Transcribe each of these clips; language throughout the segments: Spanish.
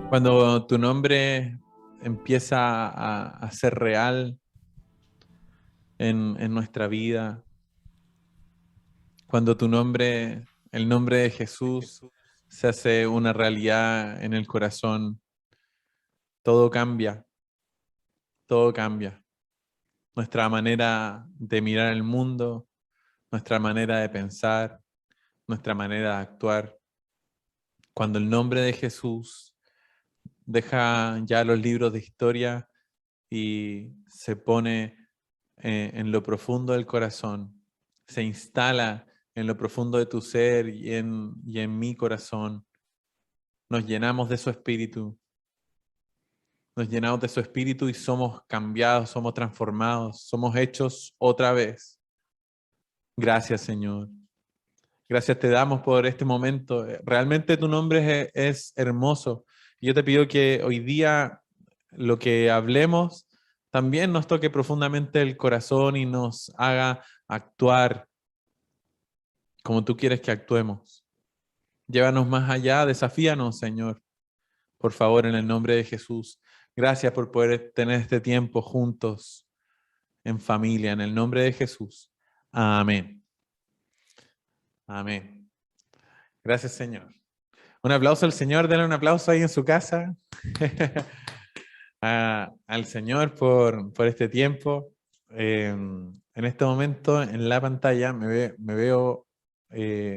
Cuando tu nombre empieza a ser real en nuestra vida, cuando tu nombre, el nombre de Jesús, se hace una realidad en el corazón, todo cambia, todo cambia. Nuestra manera de mirar el mundo, nuestra manera de pensar, nuestra manera de actuar. Cuando el nombre de Jesús deja ya los libros de historia y se pone en lo profundo del corazón, se instala en lo profundo de tu ser y en mi corazón. Nos llenamos de su espíritu, nos llenamos de su espíritu y somos cambiados, somos transformados, somos hechos otra vez. Gracias, Señor. Gracias te damos por este momento. Realmente tu nombre es hermoso. Yo te pido que hoy día lo que hablemos también nos toque profundamente el corazón y nos haga actuar como tú quieres que actuemos. Llévanos más allá, desafíanos, Señor, por favor, en el nombre de Jesús. Gracias por poder tener este tiempo juntos, en familia, en el nombre de Jesús. Amén. Amén. Gracias, Señor. Un aplauso al Señor, denle un aplauso ahí en su casa. Al Señor por este tiempo. En este momento en la pantalla me veo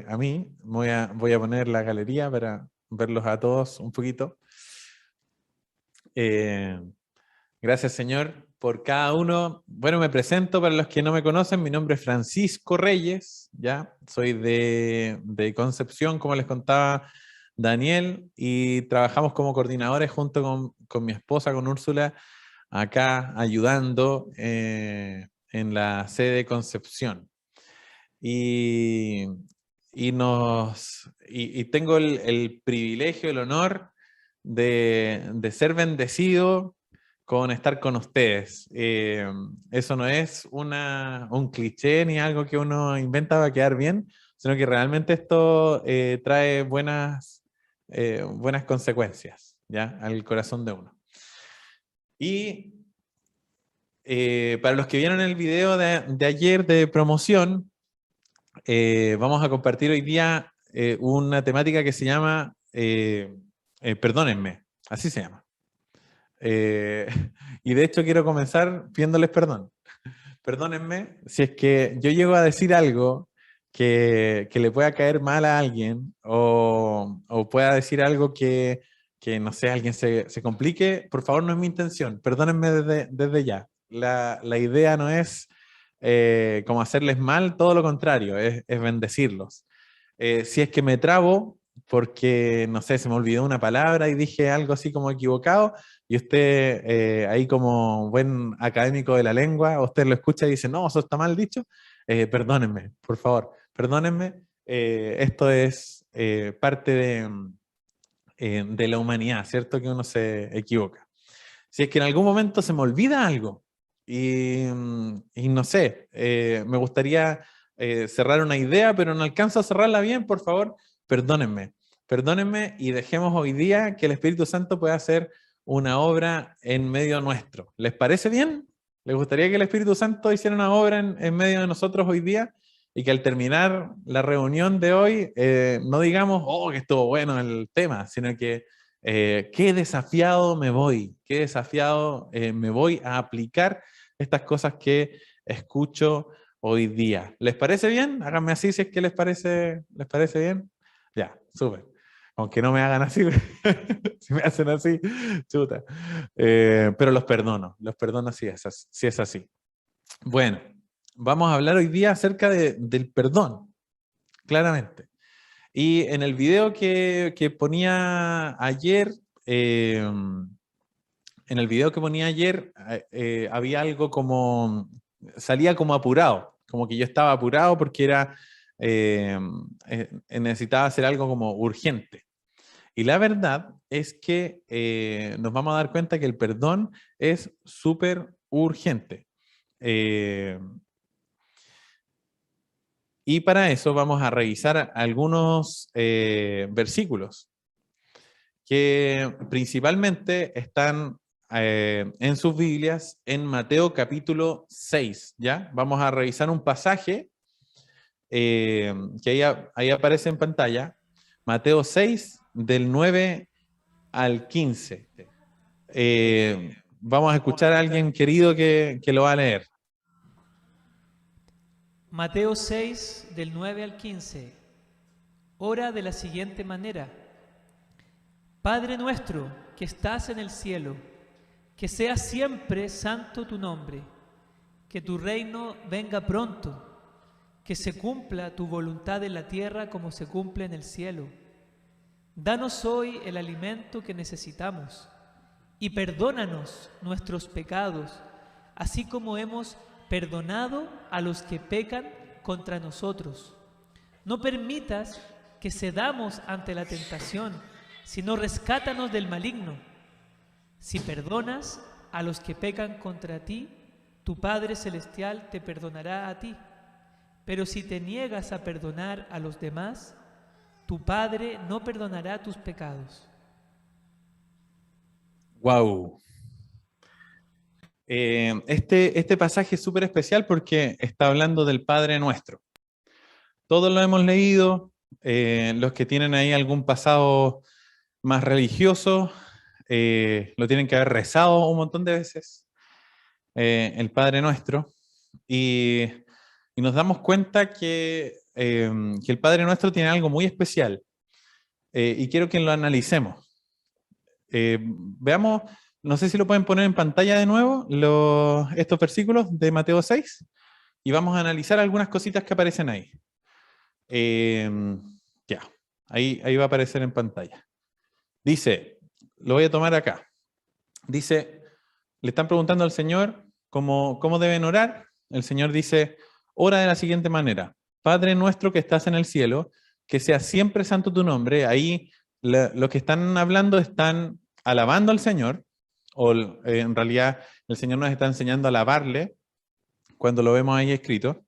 a mí. Voy a poner la galería para verlos a todos un poquito. Eh, gracias, Señor, por cada uno. Bueno, me presento para los que no me conocen. Mi nombre es Francisco Reyes, ¿ya? Soy de Concepción, como les contaba Daniel, y trabajamos como coordinadores junto con mi esposa, con Úrsula, acá ayudando en la sede de Concepción. Y, y tengo el privilegio, el honor de ser bendecido con estar con ustedes. Eso no es un cliché ni algo que uno inventa para quedar bien, sino que realmente esto trae buenas consecuencias, ¿ya? Al corazón de uno. Y para los que vieron el video de ayer de promoción, vamos a compartir hoy día una temática que se llama Perdónenme, así se llama. Eh, y de hecho quiero comenzar pidiéndoles perdón. Perdónenme si es que yo llego a decir algo que le pueda caer mal a alguien o pueda decir algo que no sé, alguien se complique. Por favor, no es mi intención. Perdónenme desde ya. La idea no es como hacerles mal, todo lo contrario, es bendecirlos. Si es que me trabo porque, no sé, se me olvidó una palabra y dije algo así como equivocado, y usted ahí como buen académico de la lengua, usted lo escucha y dice, no, eso está mal dicho, perdónenme, por favor, perdónenme, esto es parte de la humanidad, ¿cierto? Que uno se equivoca. Si es que en algún momento se me olvida algo y no sé, me gustaría cerrar una idea, pero no alcanzo a cerrarla bien, por favor, perdónenme. Perdónenme y dejemos hoy día que el Espíritu Santo pueda hacer una obra en medio nuestro. ¿Les parece bien? ¿Les gustaría que el Espíritu Santo hiciera una obra en medio de nosotros hoy día? Y que al terminar la reunión de hoy, no digamos, oh, que estuvo bueno el tema, sino que qué desafiado me voy, qué desafiado me voy a aplicar estas cosas que escucho hoy día. ¿Les parece bien? Háganme así si es que les parece bien. Ya, súper. Aunque no me hagan así, si me hacen así, chuta. Pero los perdono si es así. Bueno, vamos a hablar hoy día acerca del perdón, claramente. Y en el video que ponía ayer, había algo como, salía como apurado, como que yo estaba apurado porque necesitaba hacer algo como urgente. Y la verdad es que nos vamos a dar cuenta que el perdón es súper urgente. Eh, y para eso vamos a revisar algunos versículos. que principalmente están en sus Biblias en Mateo capítulo 6, ¿ya? Vamos a revisar un pasaje que ahí aparece en pantalla, Mateo 6, del 9 al 15. Vamos a escuchar a alguien querido que lo va a leer. Mateo 6, del 9 al 15. Ora de la siguiente manera: Padre nuestro que estás en el cielo, que sea siempre santo tu nombre, que tu reino venga pronto, que se cumpla tu voluntad en la tierra como se cumple en el cielo. Danos hoy el alimento que necesitamos y perdónanos nuestros pecados, así como hemos perdonado a los que pecan contra nosotros. No permitas que cedamos ante la tentación, sino rescátanos del maligno. Si perdonas a los que pecan contra ti, tu Padre Celestial te perdonará a ti. Pero si te niegas a perdonar a los demás, tu Padre no perdonará tus pecados. Wow. Este pasaje es súper especial porque está hablando del Padre Nuestro. Todos lo hemos leído, los que tienen ahí algún pasado más religioso, lo tienen que haber rezado un montón de veces, el Padre Nuestro, y nos damos cuenta que el Padre Nuestro tiene algo muy especial, y quiero que lo analicemos. Veamos, no sé si lo pueden poner en pantalla de nuevo, estos versículos de Mateo 6, y vamos a analizar algunas cositas que aparecen ahí. Ya, ahí va a aparecer en pantalla. Dice, lo voy a tomar acá. Dice, le están preguntando al Señor cómo deben orar. El Señor dice, ora de la siguiente manera: Padre nuestro que estás en el cielo, que sea siempre santo tu nombre. Ahí los que están hablando están alabando al Señor, o en realidad el Señor nos está enseñando a alabarle cuando lo vemos ahí escrito.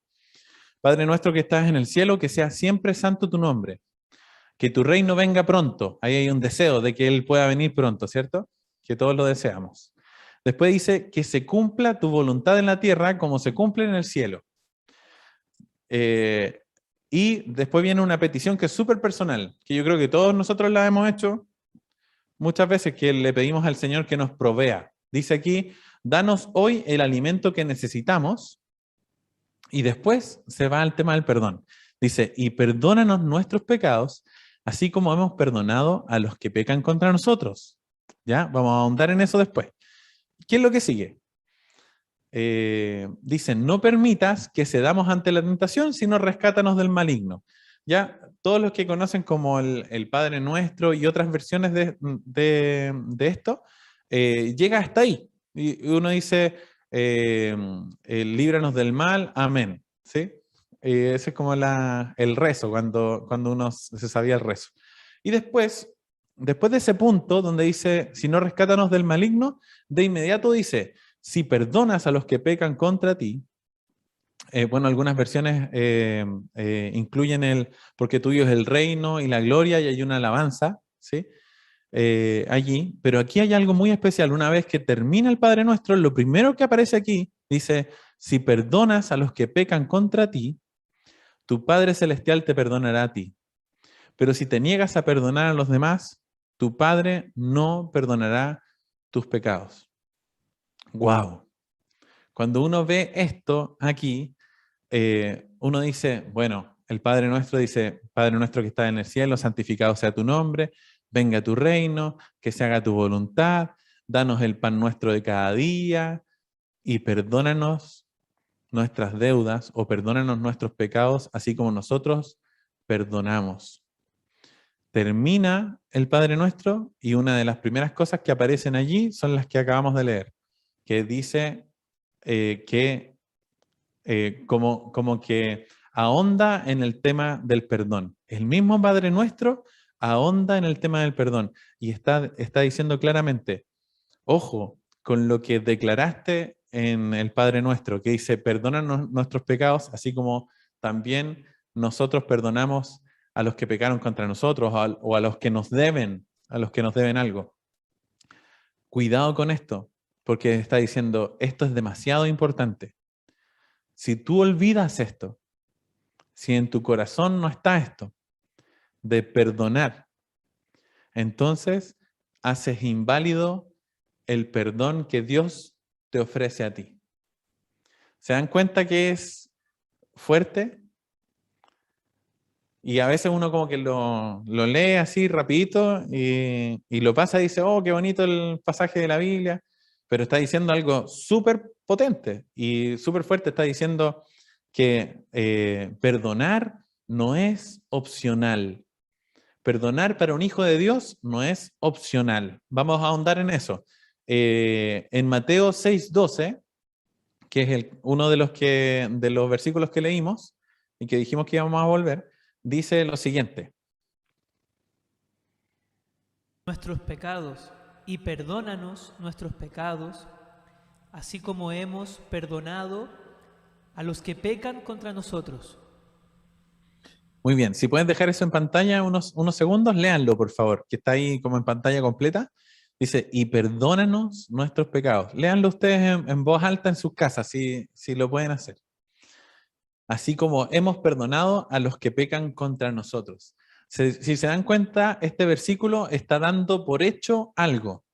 Padre nuestro que estás en el cielo, que sea siempre santo tu nombre. Que tu reino venga pronto. Ahí hay un deseo de que Él pueda venir pronto, ¿cierto? Que todos lo deseamos. Después dice que se cumpla tu voluntad en la tierra como se cumple en el cielo. Y después viene una petición que es súper personal, que yo creo que todos nosotros la hemos hecho muchas veces, que le pedimos al Señor que nos provea. Dice aquí, danos hoy el alimento que necesitamos. Y después se va al tema del perdón. Dice, y perdónanos nuestros pecados, así como hemos perdonado a los que pecan contra nosotros. ¿Ya? Vamos a ahondar en eso después. ¿Qué es lo que sigue? Dice, no permitas que cedamos ante la tentación, sino rescátanos del maligno. Ya, todos los que conocen como el Padre Nuestro y otras versiones de esto, llega hasta ahí. Y uno dice, líbranos del mal, amén. ¿Sí? Ese es como el rezo, cuando uno se sabía el rezo. Y después de ese punto, donde dice, si no rescátanos del maligno, de inmediato dice, si perdonas a los que pecan contra ti, bueno, algunas versiones incluyen porque tuyo es el reino y la gloria, y hay una alabanza, ¿sí? Allí, pero aquí hay algo muy especial. Una vez que termina el Padre Nuestro, lo primero que aparece aquí dice, si perdonas a los que pecan contra ti, tu Padre Celestial te perdonará a ti. Pero si te niegas a perdonar a los demás, tu Padre no perdonará tus pecados. ¡Wow! Cuando uno ve esto aquí, uno dice, bueno, el Padre Nuestro dice, Padre Nuestro que estás en el cielo, santificado sea tu nombre, venga tu reino, que se haga tu voluntad, danos el pan nuestro de cada día y perdónanos nuestras deudas o perdónanos nuestros pecados, así como nosotros perdonamos. Termina el Padre Nuestro y una de las primeras cosas que aparecen allí son las que acabamos de leer, que dice que como que ahonda en el tema del perdón. El mismo Padre Nuestro ahonda en el tema del perdón y está diciendo claramente, ojo, con lo que declaraste en el Padre Nuestro, que dice, perdónanos nuestros pecados, así como también nosotros perdonamos a los que pecaron contra nosotros o a los que nos deben, a los que nos deben algo. Cuidado con esto, porque está diciendo, esto es demasiado importante. Si tú olvidas esto, si en tu corazón no está esto, de perdonar, entonces haces inválido el perdón que Dios te ofrece a ti. ¿Se dan cuenta que es fuerte? Y a veces uno como que lo lee así rapidito y lo pasa y dice, oh, qué bonito el pasaje de la Biblia, pero está diciendo algo súper potente y súper fuerte. Está diciendo que perdonar no es opcional. Perdonar para un hijo de Dios no es opcional. Vamos a ahondar en eso. En Mateo 6:12, que es uno de los versículos que leímos y que dijimos que íbamos a volver, dice lo siguiente. Nuestros pecados y perdónanos nuestros pecados, así como hemos perdonado a los que pecan contra nosotros. Muy bien, si pueden dejar eso en pantalla unos segundos, léanlo, por favor, que está ahí como en pantalla completa. Dice, y perdónanos nuestros pecados. Léanlo ustedes en voz alta en sus casas, si lo pueden hacer. Así como hemos perdonado a los que pecan contra nosotros. Si se dan cuenta, este versículo está dando por hecho algo.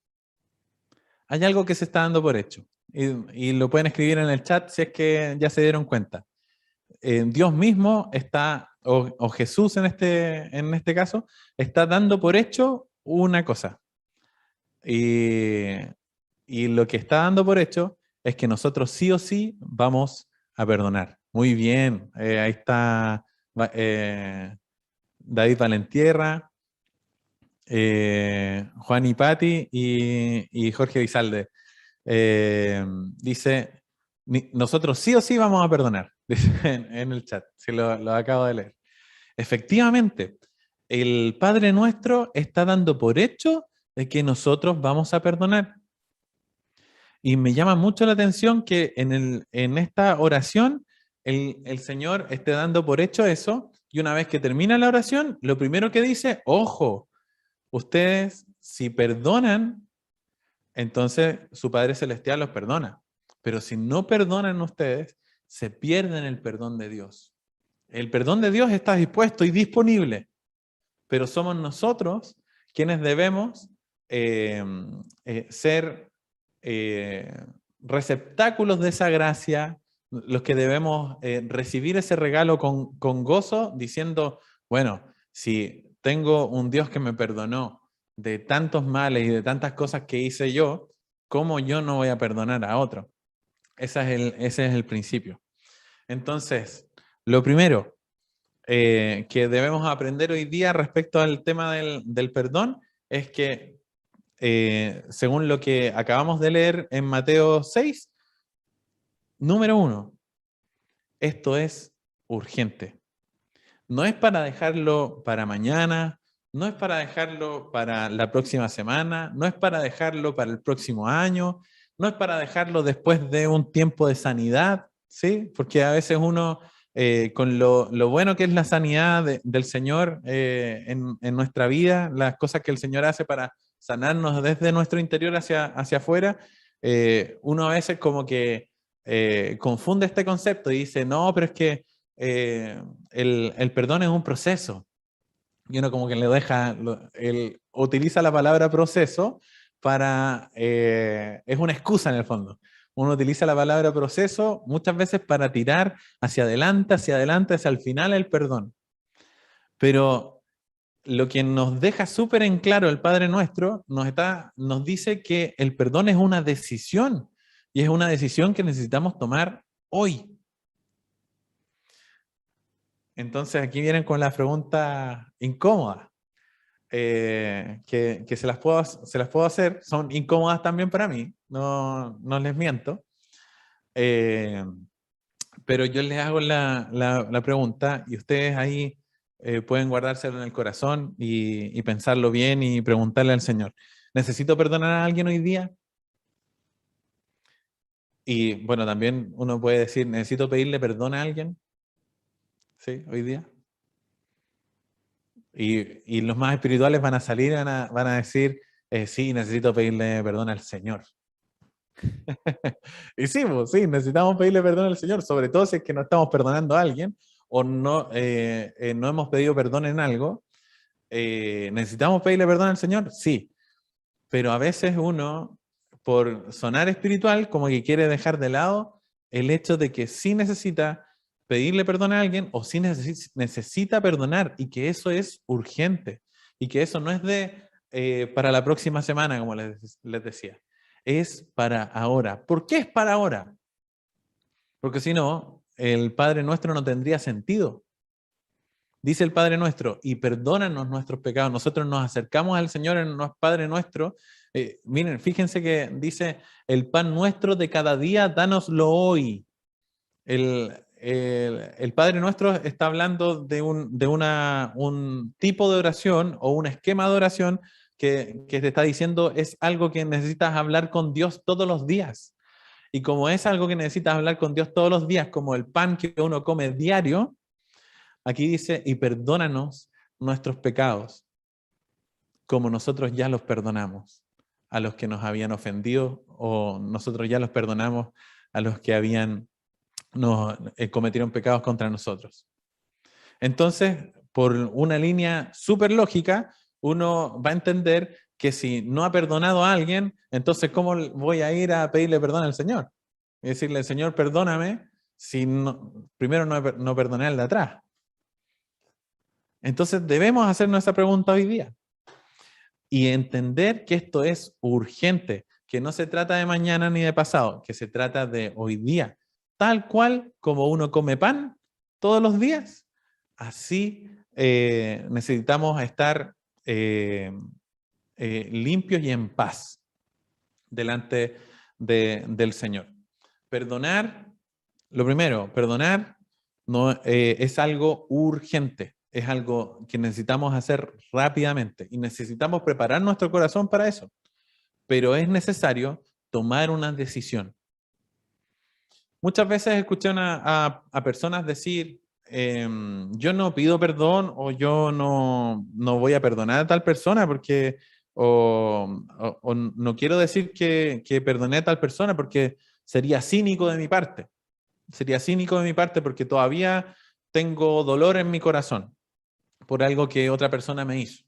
Hay algo que se está dando por hecho. Y lo pueden escribir en el chat si es que ya se dieron cuenta. Dios mismo está, o Jesús en este caso, está dando por hecho una cosa. Y lo que está dando por hecho es que nosotros sí o sí vamos a perdonar. Muy bien, ahí está David Valentierra, Juan y Pati y Jorge Bizalde. Dice, nosotros sí o sí vamos a perdonar, dice en el chat, si lo acabo de leer. Efectivamente, el Padre Nuestro está dando por hecho de que nosotros vamos a perdonar. Y me llama mucho la atención que en esta oración el Señor esté dando por hecho eso, y una vez que termina la oración, lo primero que dice, ojo, ustedes si perdonan, entonces su Padre Celestial los perdona. Pero si no perdonan ustedes, se pierden el perdón de Dios. El perdón de Dios está dispuesto y disponible, pero somos nosotros quienes debemos ser receptáculos de esa gracia, los que debemos recibir ese regalo con gozo, diciendo, bueno, si tengo un Dios que me perdonó de tantos males y de tantas cosas que hice yo, ¿cómo yo no voy a perdonar a otro? Ese es el principio. Entonces, lo primero que debemos aprender hoy día respecto al tema del perdón es que, según lo que acabamos de leer en Mateo 6, número 1, esto es urgente. No es para dejarlo para mañana, no es para dejarlo para la próxima semana, no es para dejarlo para el próximo año, no es para dejarlo después de un tiempo de sanidad, ¿sí? Porque a veces uno, con lo bueno que es la sanidad del Señor en nuestra vida, las cosas que el Señor hace para sanarnos desde nuestro interior hacia afuera, uno a veces como que confunde este concepto y dice, no, pero es que el perdón es un proceso. Y uno como que le deja, utiliza la palabra proceso para, es una excusa en el fondo. Uno utiliza la palabra proceso muchas veces para tirar hacia adelante, hacia el final el perdón. Pero lo que nos deja súper en claro el Padre Nuestro, nos dice que el perdón es una decisión y es una decisión que necesitamos tomar hoy. Entonces aquí vienen con la pregunta incómoda, que se las puedo hacer, son incómodas también para mí, no les miento, eh, pero yo les hago la pregunta y ustedes ahí pueden guardárselo en el corazón y pensarlo bien y preguntarle al Señor, ¿necesito perdonar a alguien hoy día? Y bueno, también uno puede decir, ¿necesito pedirle perdón a alguien? ¿Sí? Hoy día. Y los más espirituales van a salir, van a decir, sí, necesito pedirle perdón al Señor. Y sí, pues, sí, necesitamos pedirle perdón al Señor, sobre todo si es que no estamos perdonando a alguien o no, no hemos pedido perdón en algo. ¿Necesitamos pedirle perdón al Señor? Sí, pero a veces uno, por sonar espiritual, como que quiere dejar de lado el hecho de que sí necesita pedirle perdón a alguien o sí necesita perdonar y que eso es urgente y que eso no es de para la próxima semana, como les decía, es para ahora. ¿Por qué es para ahora? Porque si no, el Padre Nuestro no tendría sentido. Dice el Padre Nuestro, y perdónanos nuestros pecados. Nosotros nos acercamos al Señor en nuestro Padre Nuestro. Miren, fíjense que dice, el pan nuestro de cada día, dánoslo hoy. El Padre Nuestro está hablando de un tipo de oración o un esquema de oración que te está diciendo es algo que necesitas hablar con Dios todos los días. Y como es algo que necesitas hablar con Dios todos los días, como el pan que uno come diario, aquí dice, y perdónanos nuestros pecados, como nosotros ya los perdonamos a los que nos habían ofendido, o nosotros ya los perdonamos a los que cometieron pecados contra nosotros. Entonces, por una línea súper lógica, uno va a entender que si no ha perdonado a alguien, entonces ¿cómo voy a ir a pedirle perdón al Señor? Y decirle, Señor, perdóname, si primero no perdoné al de atrás. Entonces debemos hacernos esa pregunta hoy día y entender que esto es urgente, que no se trata de mañana ni de pasado, que se trata de hoy día. Tal cual como uno come pan todos los días, así necesitamos estar limpios y en paz delante del Señor. Perdonar, lo primero, perdonar no, es algo urgente, es algo que necesitamos hacer rápidamente y necesitamos preparar nuestro corazón para eso, pero es necesario tomar una decisión. Muchas veces escuché a personas decir, yo no pido perdón o yo no voy a perdonar a tal persona porque, o no quiero decir que perdoné a tal persona porque sería cínico de mi parte. Sería cínico de mi parte porque todavía tengo dolor en mi corazón por algo que otra persona me hizo.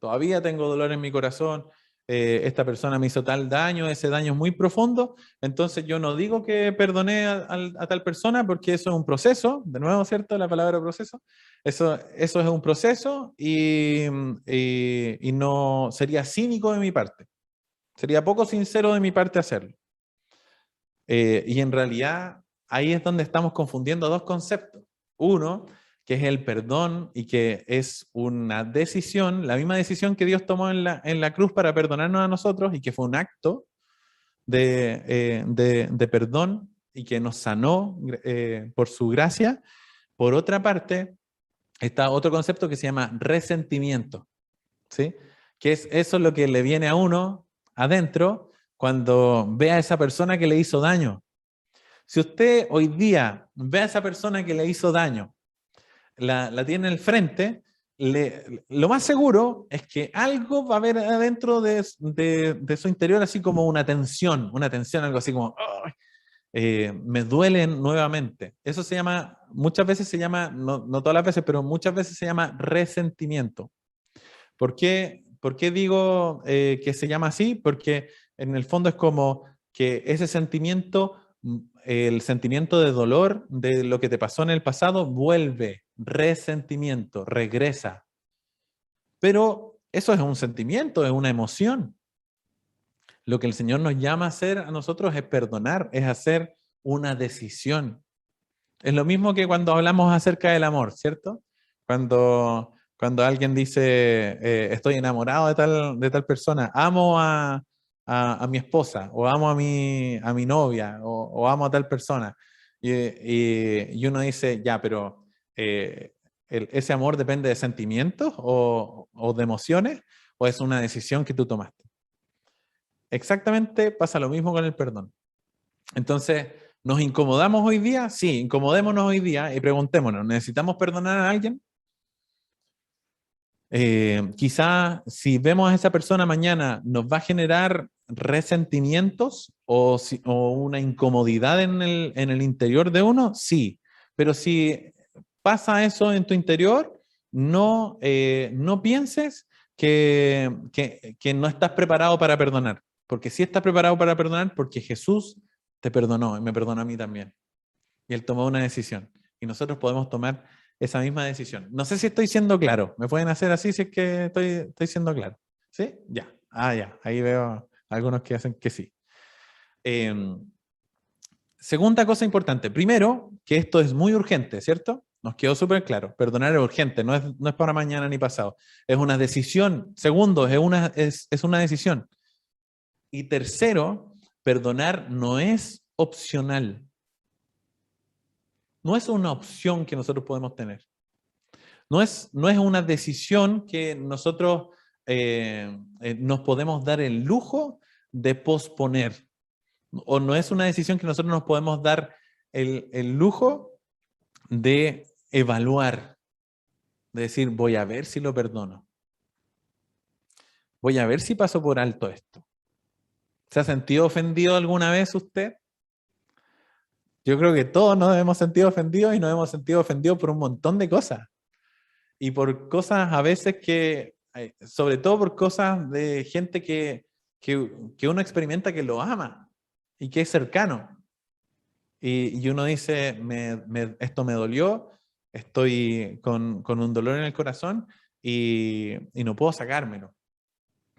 Todavía tengo dolor en mi corazón, esta persona me hizo tal daño, ese daño es muy profundo, entonces yo no digo que perdoné a tal persona porque eso es un proceso, de nuevo, ¿cierto? La palabra proceso. Eso es un proceso y no sería cínico de mi parte. Sería poco sincero de mi parte hacerlo. Y en realidad ahí es donde estamos confundiendo dos conceptos. Uno, que es el perdón y que es una decisión, la misma decisión que Dios tomó en la cruz para perdonarnos a nosotros y que fue un acto de perdón y que nos sanó por su gracia. Por otra parte, está otro concepto que se llama resentimiento, ¿sí? Que es eso lo que le viene a uno adentro cuando ve a esa persona que le hizo daño. Si usted hoy día ve a esa persona que le hizo daño, la tiene al frente, lo más seguro es que algo va a haber adentro de su interior, así como una tensión, algo así como, "Oh, me duelen nuevamente". Eso se llama, muchas veces se llama, no todas las veces, pero muchas veces se llama resentimiento. ¿Por qué digo que se llama así? Porque en el fondo es como que ese sentimiento, el sentimiento de dolor de lo que te pasó en el pasado, vuelve, resentimiento, regresa. Pero eso es un sentimiento, es una emoción. Lo que el Señor nos llama a hacer a nosotros es perdonar, es hacer una decisión. Es lo mismo que cuando hablamos acerca del amor, ¿cierto? Cuando alguien dice, estoy enamorado de tal persona, amo a mi esposa, o amo a mi novia, o amo a tal persona. Y uno dice, ya, pero ¿ese amor depende de sentimientos o de emociones, o es una decisión que tú tomaste? Exactamente pasa lo mismo con el perdón. Entonces, ¿nos incomodamos hoy día? Sí, incomodémonos hoy día y preguntémonos, ¿necesitamos perdonar a alguien? Quizá si vemos a esa persona mañana nos va a generar resentimientos o una incomodidad en el interior de uno, sí, pero si pasa eso en tu interior, no pienses que no estás preparado para perdonar, porque sí estás preparado para perdonar porque Jesús te perdonó y me perdonó a mí también. Y Él tomó una decisión y nosotros podemos tomar esa misma decisión. No sé si estoy siendo claro. ¿Me pueden hacer así si es que estoy siendo claro? ¿Sí? Ya. Ah, ya. Ahí veo algunos que hacen que sí. Segunda cosa importante. Primero, que esto es muy urgente, ¿cierto? Nos quedó súper claro. Perdonar es urgente, no es para mañana ni pasado. Es una decisión. Segundo, es una decisión. Y tercero, perdonar no es opcional. No es una opción que nosotros podemos tener. No es una decisión que nosotros nos podemos dar el lujo de posponer. O no es una decisión que nosotros nos podemos dar el lujo de evaluar, de decir, voy a ver si lo perdono. Voy a ver si paso por alto esto. ¿Se ha sentido ofendido alguna vez usted? Yo creo que todos nos hemos sentido ofendidos y nos hemos sentido ofendidos por un montón de cosas. Y por cosas a veces sobre todo por cosas de gente que uno experimenta que lo ama y que es cercano. Y uno dice, esto me dolió, estoy con un dolor en el corazón y no puedo sacármelo.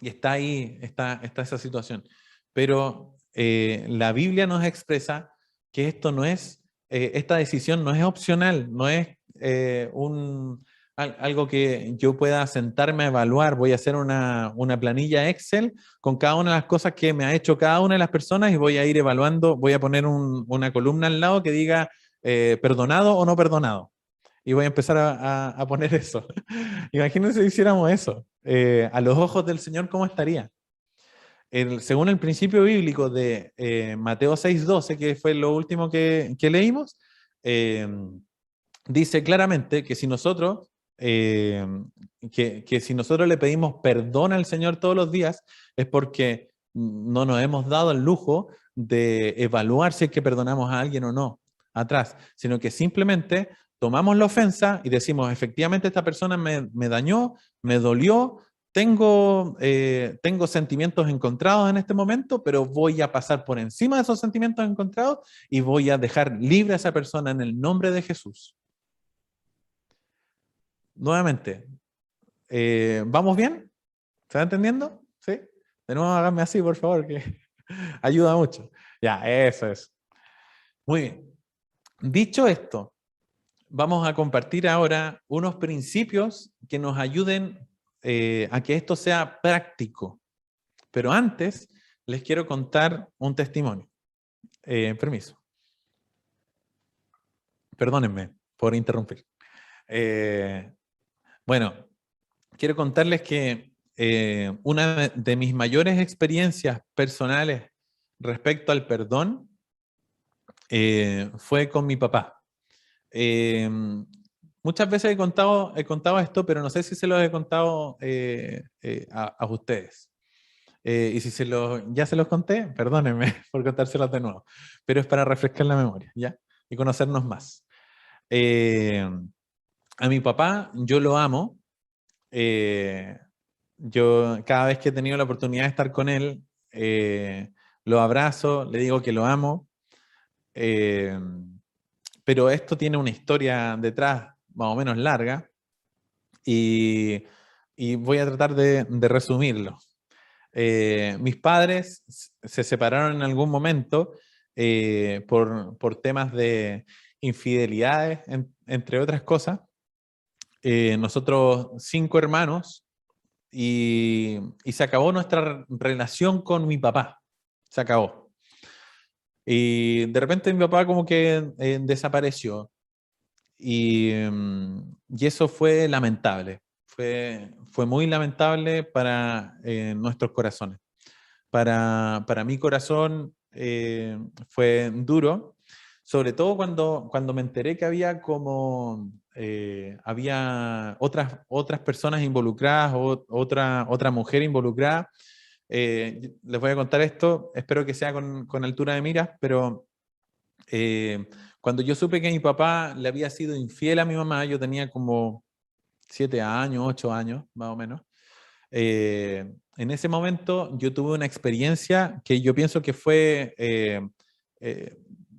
Y está ahí, está esa situación. Pero la Biblia nos expresa que esta decisión no es opcional, no es algo que yo pueda sentarme a evaluar. Voy a hacer una planilla Excel con cada una de las cosas que me ha hecho cada una de las personas y voy a ir evaluando, voy a poner una columna al lado que diga perdonado o no perdonado. Y voy a empezar a poner eso. Imagínense si hiciéramos eso. A los ojos del Señor, ¿cómo estaría? Según el principio bíblico de Mateo 6:12, que fue lo último que leímos, eh, dice claramente que si nosotros, que si nosotros le pedimos perdón al Señor todos los días, es porque no nos hemos dado el lujo de evaluar si es que perdonamos a alguien o no atrás, sino que simplemente tomamos la ofensa y decimos, efectivamente esta persona me dañó, me dolió, tengo sentimientos encontrados en este momento, pero voy a pasar por encima de esos sentimientos encontrados y voy a dejar libre a esa persona en el nombre de Jesús. Nuevamente, ¿vamos bien? ¿Se va entendiendo? ¿Sí? De nuevo, háganme así, por favor, que ayuda mucho. Ya, eso es. Muy bien. Dicho esto, vamos a compartir ahora unos principios que nos ayuden a que esto sea práctico. Pero antes, les quiero contar un testimonio. Permiso. Perdónenme por interrumpir. Bueno, quiero contarles que una de mis mayores experiencias personales respecto al perdón fue con mi papá. Muchas veces he contado esto, pero no sé si se los he contado a ustedes. Y si ya se los conté, perdónenme por contárselos de nuevo, pero es para refrescar la memoria, ¿ya? Y conocernos más. A mi papá, yo lo amo. Yo cada vez que he tenido la oportunidad de estar con él, lo abrazo, le digo que lo amo. Eh, pero esto tiene una historia detrás más o menos larga y voy a tratar de resumirlo. Mis padres se separaron en algún momento por temas de infidelidades, entre otras cosas. Nosotros 5 hermanos y se acabó nuestra relación con mi papá. Se acabó. Y de repente mi papá como que desapareció. Y eso fue lamentable. Fue muy lamentable para nuestros corazones. Para mi corazón fue duro, sobre todo cuando me enteré que había como, había otras personas involucradas, otra mujer involucrada. Les voy a contar esto, espero que sea con altura de miras, pero cuando yo supe que mi papá le había sido infiel a mi mamá, yo tenía como 7 años, 8 años, más o menos. En ese momento yo tuve una experiencia que yo pienso que fue, eh,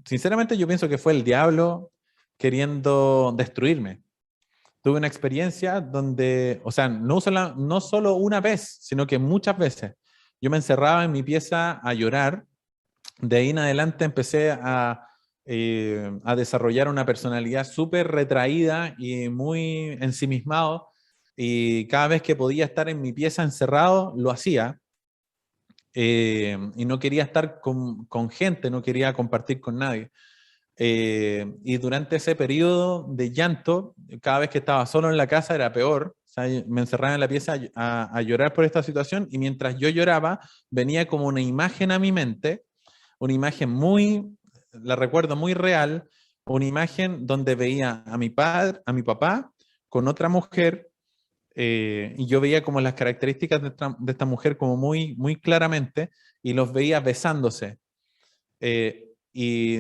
sinceramente yo pienso que fue el diablo queriendo destruirme. Tuve una experiencia donde, o sea, no solo una vez, sino que muchas veces. Yo me encerraba en mi pieza a llorar. De ahí en adelante empecé a desarrollar una personalidad súper retraída y muy ensimismado. Y cada vez que podía estar en mi pieza encerrado, lo hacía. Y no quería estar con gente, no quería compartir con nadie. Y durante ese periodo de llanto, cada vez que estaba solo en la casa era peor. O sea, me encerraba en la pieza a llorar por esta situación y mientras yo lloraba, venía como una imagen a mi mente, una imagen muy, la recuerdo muy real, una imagen donde veía a mi padre, a mi papá con otra mujer, y yo veía como las características de esta mujer como muy, muy claramente y los veía besándose. Y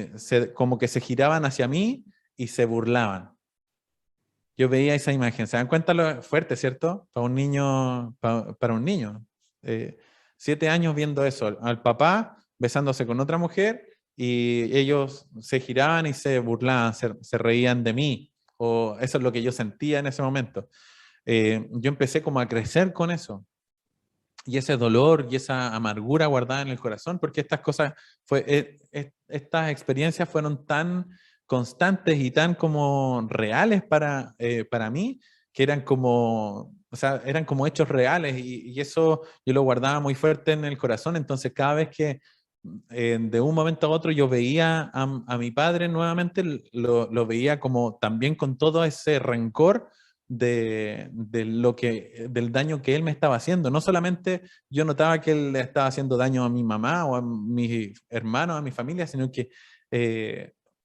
como que se giraban hacia mí y se burlaban. Yo veía esa imagen. ¿Se dan cuenta lo fuerte, cierto? Para un niño, para un niño. 7 años viendo eso, al papá besándose con otra mujer y ellos se giraban y se burlaban, se reían de mí. O eso es lo que yo sentía en ese momento. Yo empecé como a crecer con eso y ese dolor y esa amargura guardada en el corazón, porque estas cosas, estas experiencias fueron tan constantes y tan como reales para mí, que eran como, o sea, eran como hechos reales y eso yo lo guardaba muy fuerte en el corazón, entonces cada vez que de un momento a otro yo veía a mi padre nuevamente, lo veía como también con todo ese rencor del daño que él me estaba haciendo. No solamente yo notaba que él le estaba haciendo daño a mi mamá o a mis hermanos, a mi familia, sino que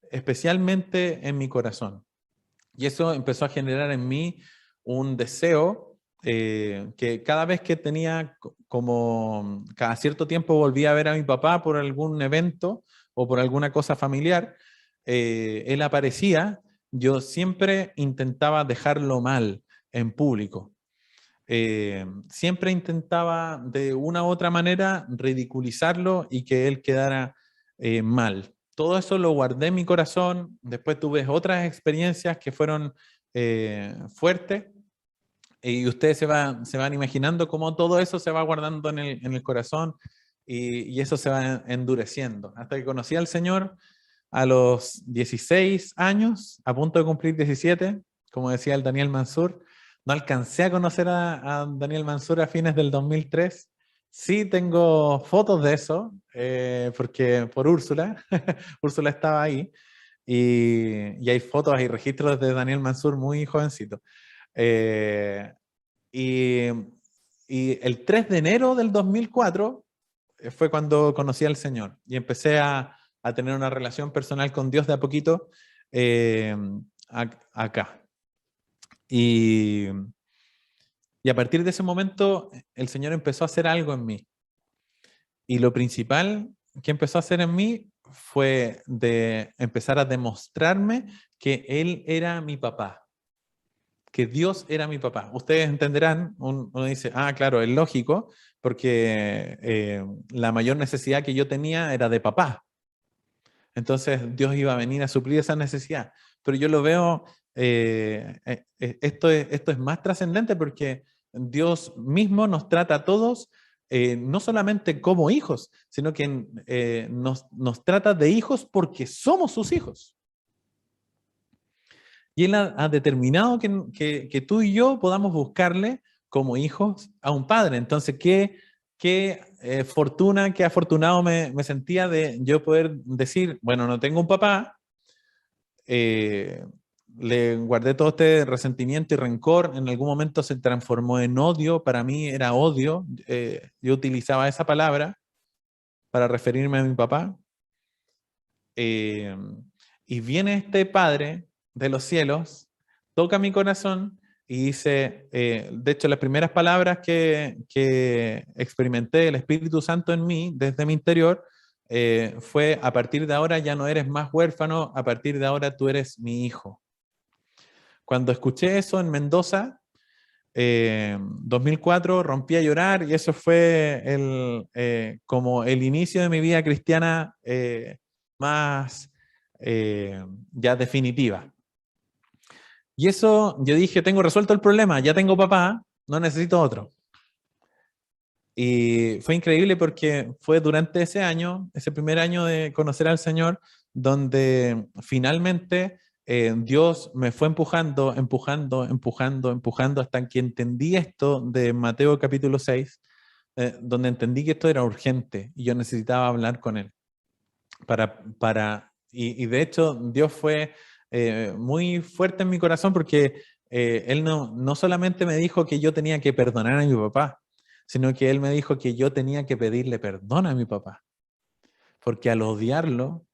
especialmente en mi corazón. Y eso empezó a generar en mí un deseo que cada vez que tenía como, cada cierto tiempo volvía a ver a mi papá por algún evento o por alguna cosa familiar, él aparecía, yo siempre intentaba dejarlo mal en público. Siempre intentaba de una u otra manera ridiculizarlo y que él quedara mal. Todo eso lo guardé en mi corazón. Después tuve otras experiencias que fueron fuertes y ustedes se van imaginando cómo todo eso se va guardando en el corazón y eso se va endureciendo. Hasta que conocí al Señor a los 16 años, a punto de cumplir 17, como decía el Daniel Mansur. No alcancé a conocer a Daniel Mansur a fines del 2003. Sí tengo fotos de eso, porque por Úrsula, Úrsula estaba ahí, y hay fotos y registros de Daniel Mansur muy jovencito. Eh, y, y el 3 de enero del 2004 fue cuando conocí al Señor y empecé a tener una relación personal con Dios de a poquito eh, acá. Y, y a partir de ese momento el Señor empezó a hacer algo en mí. Y lo principal que empezó a hacer en mí fue de empezar a demostrarme que Él era mi papá, que Dios era mi papá. Ustedes entenderán, uno dice, ah, claro, es lógico, porque la mayor necesidad que yo tenía era de papá. Entonces Dios iba a venir a suplir esa necesidad. Pero yo lo veo, esto es más trascendente porque Dios mismo nos trata a todos no solamente como hijos, sino que nos trata de hijos porque somos sus hijos. Y Él ha determinado que tú y yo podamos buscarle como hijos a un padre. Entonces, qué fortuna, qué afortunado me sentía de yo poder decir, bueno, no tengo un papá, eh, le guardé todo este resentimiento y rencor, en algún momento se transformó en odio, para mí era odio, yo utilizaba esa palabra para referirme a mi papá. Eh, Y viene este Padre de los cielos, toca mi corazón y dice, de hecho, las primeras palabras que experimenté el Espíritu Santo en mí, desde mi interior, fue: a partir de ahora ya no eres más huérfano, a partir de ahora tú eres mi hijo. Cuando escuché eso en Mendoza, 2004, rompí a llorar y eso fue como el inicio de mi vida cristiana más ya definitiva. Y eso, yo dije, tengo resuelto el problema, ya tengo papá, no necesito otro. Y fue increíble porque fue durante ese año, ese primer año de conocer al Señor, donde finalmente Dios me fue empujando, empujando, empujando, empujando, hasta que entendí esto de Mateo capítulo 6, donde entendí que esto era urgente y yo necesitaba hablar con Él. Y de hecho, Dios fue muy fuerte en mi corazón porque Él no solamente me dijo que yo tenía que perdonar a mi papá, sino que Él me dijo que yo tenía que pedirle perdón a mi papá, porque al odiarlo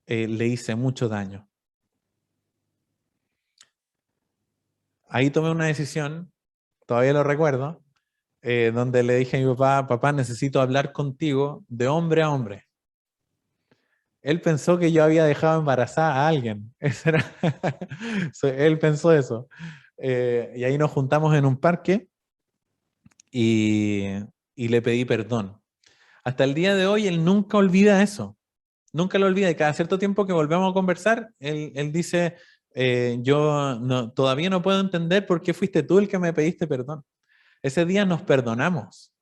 le hice mucho daño. Ahí tomé una decisión, todavía lo recuerdo, donde le dije a mi papá: papá, necesito hablar contigo de hombre a hombre. Él pensó que yo había dejado embarazada a alguien. Él pensó eso. Y ahí nos juntamos en un parque y, y le pedí perdón. Hasta el día de hoy él nunca olvida eso. Nunca lo olvida. Y cada cierto tiempo que volvemos a conversar, él dice, todavía no puedo entender por qué fuiste tú el que me pediste perdón. Ese día nos perdonamos.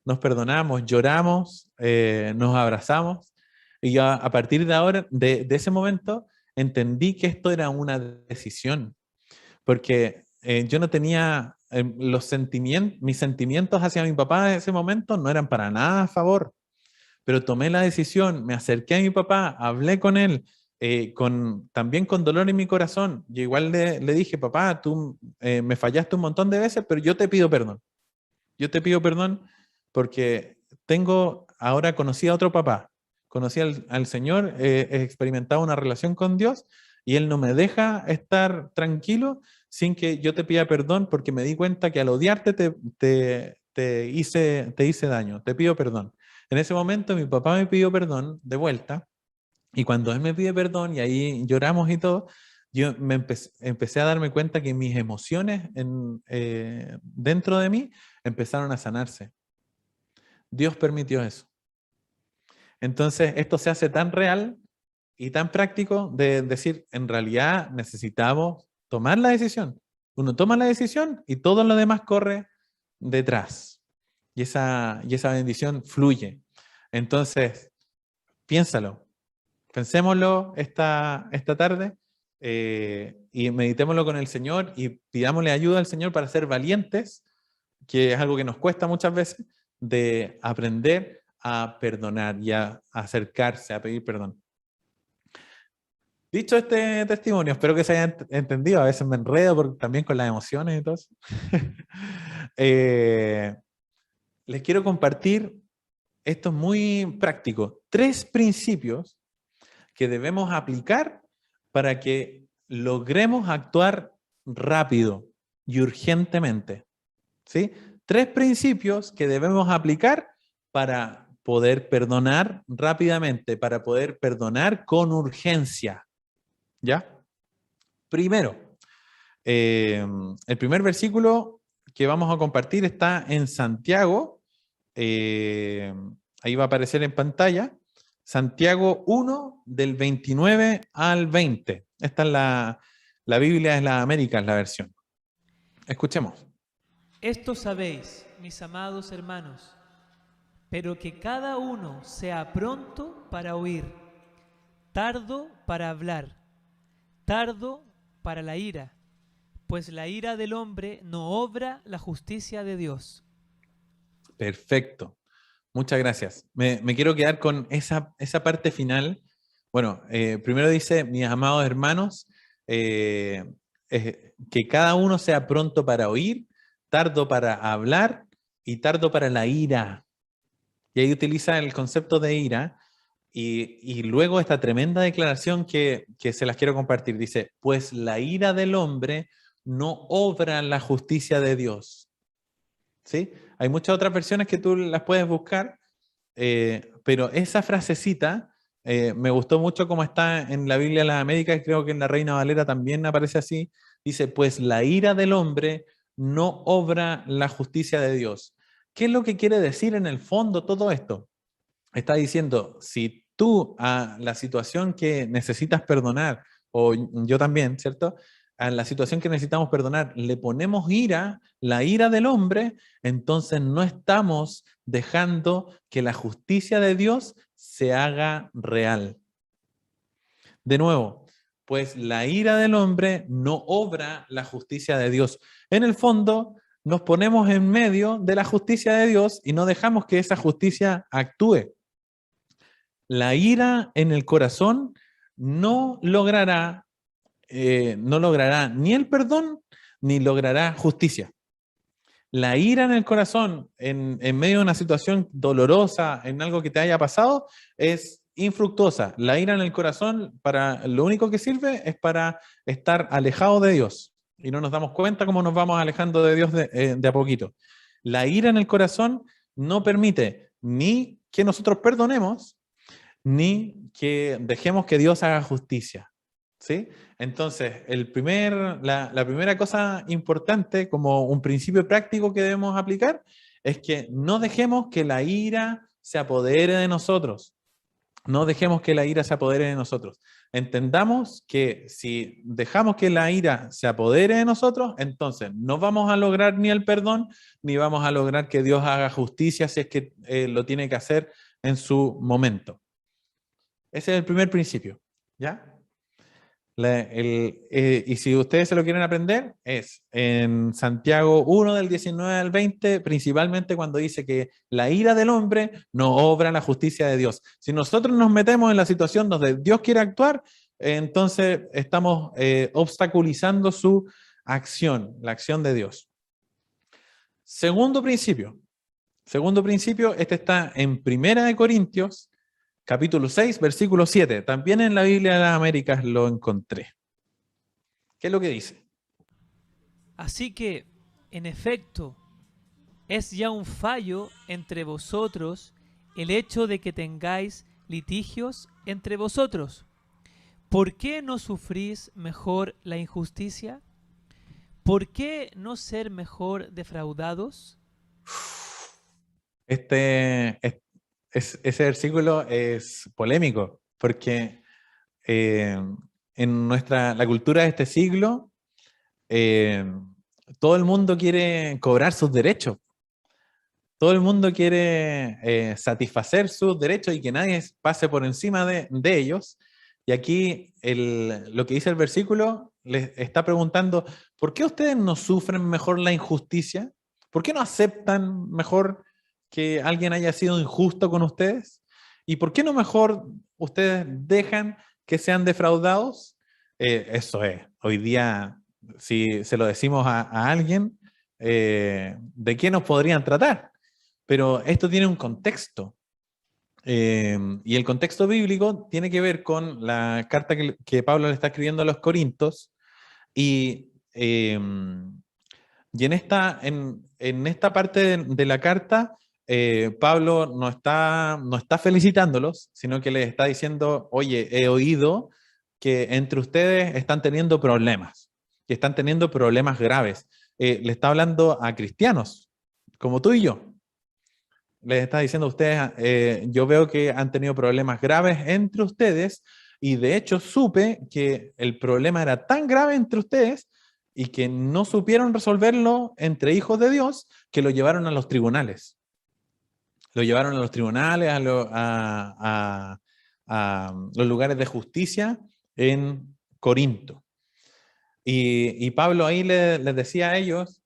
Nos perdonamos, lloramos, nos abrazamos. Y yo a partir de ahora, de ese momento, entendí que esto era una decisión, porque yo no tenía mis sentimientos hacia mi papá en ese momento no eran para nada a favor, pero tomé la decisión, me acerqué a mi papá, hablé con él, también con dolor en mi corazón. Yo igual le dije: papá, tú me fallaste un montón de veces, pero yo te pido perdón. Yo te pido perdón porque ahora conocí a otro papá, conocí al Señor, he experimentado una relación con Dios y Él no me deja estar tranquilo sin que yo te pida perdón, porque me di cuenta que al odiarte te hice daño, te pido perdón. En ese momento mi papá me pidió perdón de vuelta y cuando Él me pide perdón y ahí lloramos y todo, yo empecé a darme cuenta que mis emociones dentro de mí empezaron a sanarse. Dios permitió eso. Entonces, esto se hace tan real y tan práctico de decir, en realidad necesitamos tomar la decisión. Uno toma la decisión y todo lo demás corre detrás. Y esa bendición fluye. Entonces, piénsalo. Pensémoslo esta tarde y meditémoslo con el Señor y pidámosle ayuda al Señor para ser valientes, que es algo que nos cuesta muchas veces, de aprender a perdonar y a acercarse, a pedir perdón. Dicho este testimonio, espero que se haya entendido. A veces me enredo también con las emociones y todo eso. Les quiero compartir, esto es muy práctico, 3 principios que debemos aplicar para que logremos actuar rápido y urgentemente. ¿Sí? 3 principios que debemos aplicar para poder perdonar rápidamente, para poder perdonar con urgencia. ¿Ya? Primero, el primer versículo que vamos a compartir está en Santiago, ahí va a aparecer en pantalla, Santiago 1, del 29 al 20. Esta es la Biblia, es la América, es la versión. Escuchemos. Esto sabéis, mis amados hermanos, pero que cada uno sea pronto para oír, tardo para hablar, tardo para la ira, pues la ira del hombre no obra la justicia de Dios. Perfecto. Muchas gracias. Me quiero quedar con esa parte final. Bueno, primero dice, mis amados hermanos, que cada uno sea pronto para oír, tardo para hablar y tardo para la ira. Y ahí utiliza el concepto de ira. Y luego esta tremenda declaración que se las quiero compartir. Dice, pues la ira del hombre no obra la justicia de Dios. ¿Sí? Hay muchas otras versiones que tú las puedes buscar, pero esa frasecita me gustó mucho como está en la Biblia de las Américas, creo que en la Reina Valera también aparece así. Dice, pues la ira del hombre no obra la justicia de Dios. ¿Qué es lo que quiere decir en el fondo todo esto? Está diciendo, si tú a la situación que necesitas perdonar, o yo también, ¿cierto? A la situación que necesitamos perdonar, le ponemos ira, la ira del hombre, entonces no estamos dejando que la justicia de Dios se haga real. De nuevo, pues la ira del hombre no obra la justicia de Dios. En el fondo, nos ponemos en medio de la justicia de Dios y no dejamos que esa justicia actúe. La ira en el corazón no logrará ni el perdón ni logrará justicia. La ira en el corazón, en medio de una situación dolorosa, en algo que te haya pasado, es infructuosa. La ira en el corazón, para lo único que sirve es para estar alejado de Dios. Y no nos damos cuenta cómo nos vamos alejando de Dios de a poquito. La ira en el corazón no permite ni que nosotros perdonemos, ni que dejemos que Dios haga justicia. ¿Sí? Entonces, la primera cosa importante, como un principio práctico que debemos aplicar, es que no dejemos que la ira se apodere de nosotros. No dejemos que la ira se apodere de nosotros. Entendamos que si dejamos que la ira se apodere de nosotros, entonces no vamos a lograr ni el perdón, ni vamos a lograr que Dios haga justicia si es que lo tiene que hacer en su momento. Ese es el primer principio, ¿ya? Y si ustedes se lo quieren aprender, es en Santiago 1 del 19 al 20, principalmente cuando dice que la ira del hombre no obra la justicia de Dios. Si nosotros nos metemos en la situación donde Dios quiere actuar, entonces estamos obstaculizando su acción, la acción de Dios. Segundo principio, este está en Primera de Corintios, capítulo 6, versículo 7. También en la Biblia de las Américas lo encontré. ¿Qué es lo que dice? Así que, en efecto, es ya un fallo entre vosotros el hecho de que tengáis litigios entre vosotros. ¿Por qué no sufrís mejor la injusticia? ¿Por qué no ser mejor defraudados? Ese versículo es polémico, porque en la cultura de este siglo, todo el mundo quiere cobrar sus derechos. Todo el mundo quiere satisfacer sus derechos y que nadie pase por encima de ellos. Y aquí lo que dice el versículo les está preguntando, ¿por qué ustedes no sufren mejor la injusticia? ¿Por qué no aceptan mejor que alguien haya sido injusto con ustedes? ¿Y por qué no mejor ustedes dejan que sean defraudados? Eso es, hoy día, si se lo decimos a alguien, ¿de qué nos podrían tratar? Pero esto tiene un contexto. Y el contexto bíblico tiene que ver con la carta que Pablo le está escribiendo a los Corintios. Y en esta parte de la carta, Pablo no está felicitándolos, sino que les está diciendo, oye, he oído que entre ustedes están teniendo problemas, que están teniendo problemas graves. Le está hablando a cristianos, como tú y yo. Les está diciendo a ustedes, yo veo que han tenido problemas graves entre ustedes y de hecho supe que el problema era tan grave entre ustedes y que no supieron resolverlo entre hijos de Dios que lo llevaron a los tribunales. Lo llevaron a los tribunales, a los lugares de justicia en Corinto. Y Pablo ahí les decía a ellos,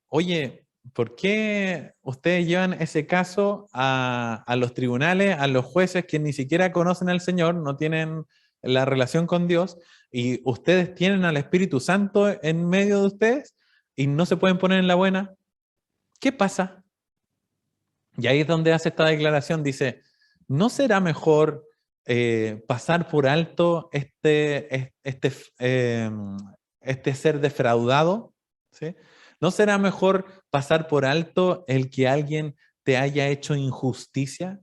oye, ¿por qué ustedes llevan ese caso a los tribunales, a los jueces que ni siquiera conocen al Señor, no tienen la relación con Dios, y ustedes tienen al Espíritu Santo en medio de ustedes y no se pueden poner en la buena? ¿Qué pasa? Y ahí es donde hace esta declaración, dice, ¿no será mejor pasar por alto este ser defraudado? ¿Sí? ¿No será mejor pasar por alto el que alguien te haya hecho injusticia?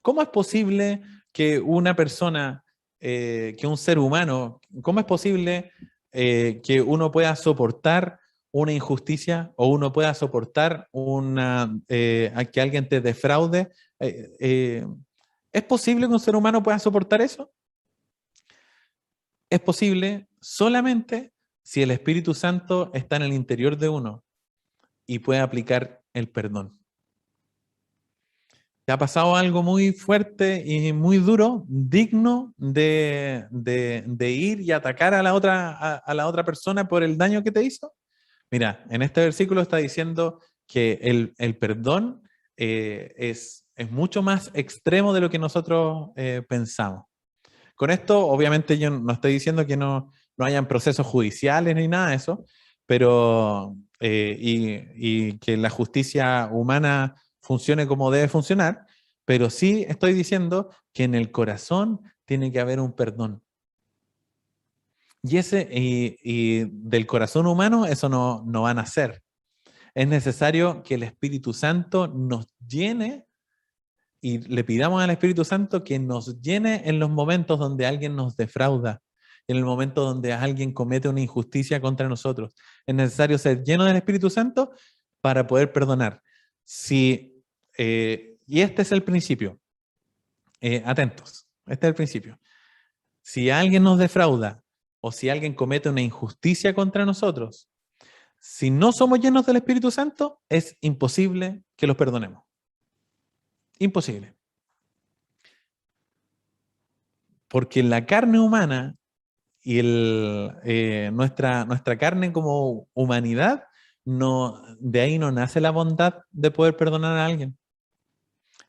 ¿Cómo es posible que una persona, que un ser humano, cómo es posible que uno pueda soportar una injusticia o uno pueda soportar a que alguien te defraude? Eh, eh, ¿Es posible que un ser humano pueda soportar eso? Es posible solamente si el Espíritu Santo está en el interior de uno y puede aplicar el perdón. ¿Te ha pasado algo muy fuerte y muy duro, digno de ir y atacar a la otra persona por el daño que te hizo? Mira, en este versículo está diciendo que el perdón es mucho más extremo de lo que nosotros pensamos. Con esto, obviamente, yo no estoy diciendo que no hayan procesos judiciales ni nada de eso, pero y que la justicia humana funcione como debe funcionar, pero sí estoy diciendo que en el corazón tiene que haber un perdón. Y del corazón humano eso no va a nacer. Es necesario que el Espíritu Santo nos llene y le pidamos al Espíritu Santo que nos llene en los momentos donde alguien nos defrauda, en el momento donde alguien comete una injusticia contra nosotros. Es necesario ser lleno del Espíritu Santo para poder perdonar. Y este es el principio. Atentos, este es el principio. Si alguien nos defrauda o si alguien comete una injusticia contra nosotros, si no somos llenos del Espíritu Santo, es imposible que los perdonemos. Imposible. Porque la carne humana y nuestra carne como humanidad, de ahí no nace la bondad de poder perdonar a alguien.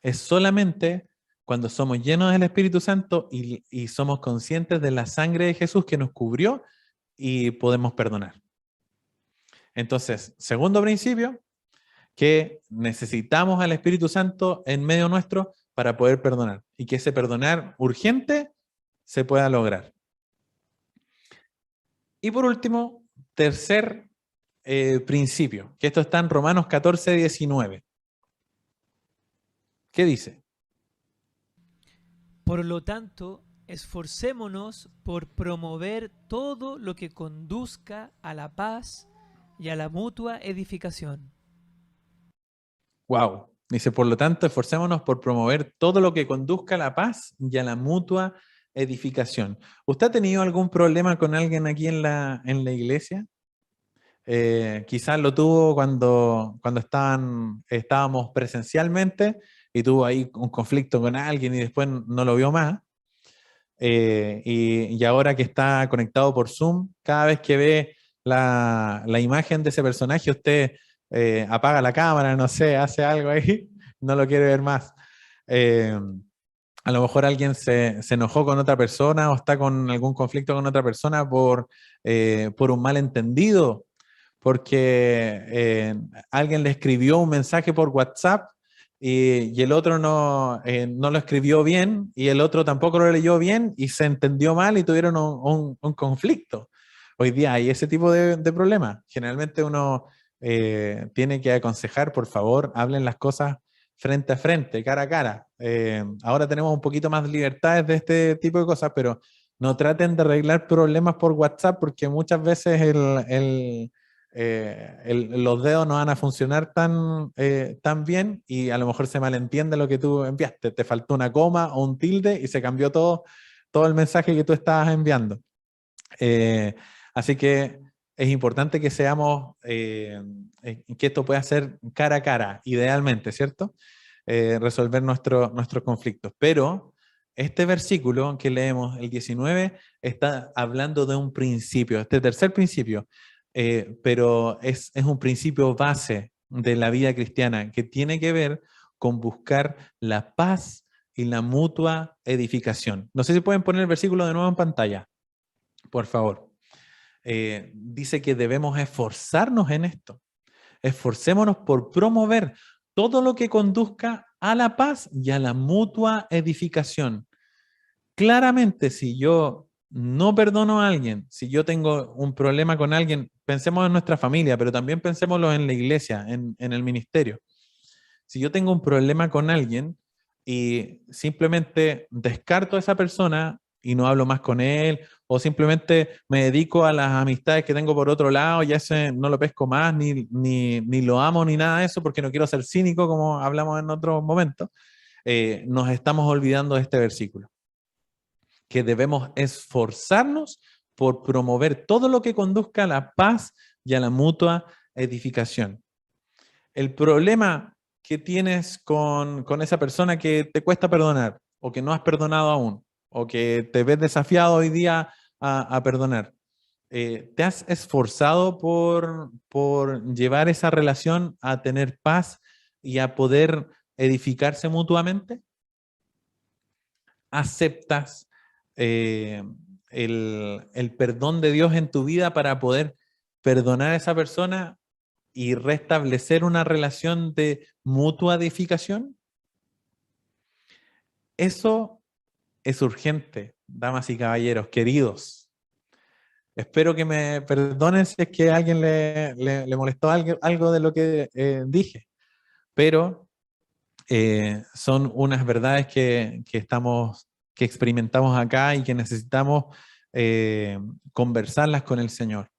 Es solamente cuando somos llenos del Espíritu Santo y somos conscientes de la sangre de Jesús que nos cubrió y podemos perdonar. Entonces, segundo principio, que necesitamos al Espíritu Santo en medio nuestro para poder perdonar y que ese perdonar urgente se pueda lograr. Y por último, tercer principio, que esto está en Romanos 14, 19. ¿Qué dice? Por lo tanto, esforcémonos por promover todo lo que conduzca a la paz y a la mutua edificación. Wow. Dice, por lo tanto, esforcémonos por promover todo lo que conduzca a la paz y a la mutua edificación. ¿Usted ha tenido algún problema con alguien aquí en la iglesia? Quizás lo tuvo cuando estábamos presencialmente y tuvo ahí un conflicto con alguien y después no lo vio más. Y ahora que está conectado por Zoom, cada vez que ve la imagen de ese personaje, usted apaga la cámara, no sé, hace algo ahí, no lo quiere ver más. A lo mejor alguien se enojó con otra persona o está con algún conflicto con otra persona por un malentendido, porque alguien le escribió un mensaje por WhatsApp y el otro no lo escribió bien y el otro tampoco lo leyó bien y se entendió mal y tuvieron un conflicto. Hoy día hay ese tipo de problemas. Generalmente uno tiene que aconsejar, por favor, hablen las cosas frente a frente, cara a cara. Ahora tenemos un poquito más de libertades de este tipo de cosas, pero no traten de arreglar problemas por WhatsApp porque muchas veces los dedos no van a funcionar tan bien y a lo mejor se malentiende lo que tú enviaste. Te faltó una coma o un tilde y se cambió todo el mensaje que tú estabas enviando. Así que es importante que que esto pueda ser cara a cara, idealmente, ¿cierto? Resolver nuestros conflictos. Pero este versículo que leemos, el 19, está hablando de un principio, este tercer principio, pero es un principio base de la vida cristiana que tiene que ver con buscar la paz y la mutua edificación. No sé si pueden poner el versículo de nuevo en pantalla, por favor. Dice que debemos esforzarnos en esto. Esforcémonos por promover todo lo que conduzca a la paz y a la mutua edificación. Claramente, si yo no perdono a alguien, si yo tengo un problema con alguien, pensemos en nuestra familia, pero también pensémoslo en la iglesia, en el ministerio. Si yo tengo un problema con alguien y simplemente descarto a esa persona y no hablo más con él, o simplemente me dedico a las amistades que tengo por otro lado, ya ese no lo pesco más, ni lo amo, ni nada de eso, porque no quiero ser cínico, como hablamos en otros momentos, nos estamos olvidando de este versículo, que debemos esforzarnos por promover todo lo que conduzca a la paz y a la mutua edificación. El problema que tienes con esa persona que te cuesta perdonar, o que no has perdonado aún, o que te ves desafiado hoy día a perdonar, ¿te has esforzado por llevar esa relación a tener paz y a poder edificarse mutuamente? ¿Aceptas eh, el perdón de Dios en tu vida para poder perdonar a esa persona y restablecer una relación de mutua edificación? Eso es urgente, damas y caballeros, queridos. Espero que me perdonen si es que a alguien le molestó algo de lo que dije, pero son unas verdades que experimentamos acá y que necesitamos conversarlas con el Señor,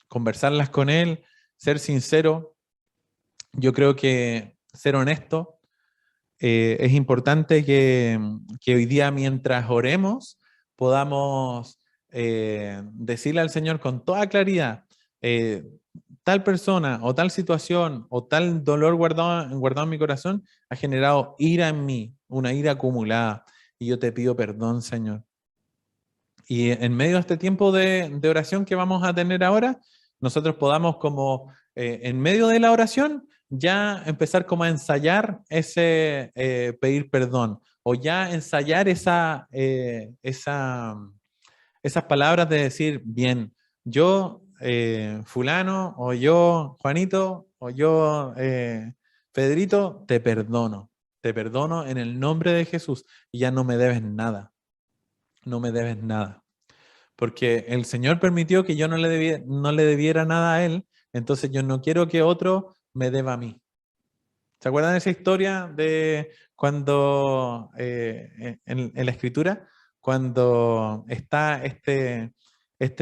conversarlas con Él, ser sincero. Yo creo que ser honesto es importante que hoy día, mientras oremos, podamos decirle al Señor con toda claridad, eh, tal persona o tal situación o tal dolor guardado en mi corazón ha generado ira en mí, una ira acumulada, y yo te pido perdón, Señor. Y en medio de este tiempo de oración que vamos a tener ahora, nosotros podamos como en medio de la oración ya empezar como a ensayar ese pedir perdón, o ya ensayar esas palabras de decir, bien, yo fulano, o yo Juanito, o yo Pedrito, te perdono en el nombre de Jesús y ya no me debes nada, no me debes nada. Porque el Señor permitió que yo no le debiera nada a Él, entonces yo no quiero que otro me deba a mí. ¿Se acuerdan de esa historia de cuando, en la Escritura, cuando está este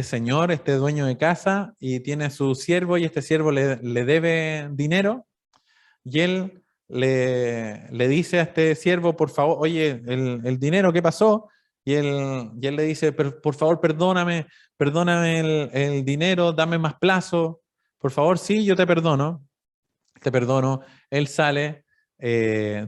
señor, este dueño de casa, y tiene a su siervo, y este siervo le debe dinero, y él le dice a este siervo, por favor, oye, el dinero, ¿qué pasó? Y él le dice, por favor, perdóname el dinero, dame más plazo, por favor, sí, yo te perdono. Él sale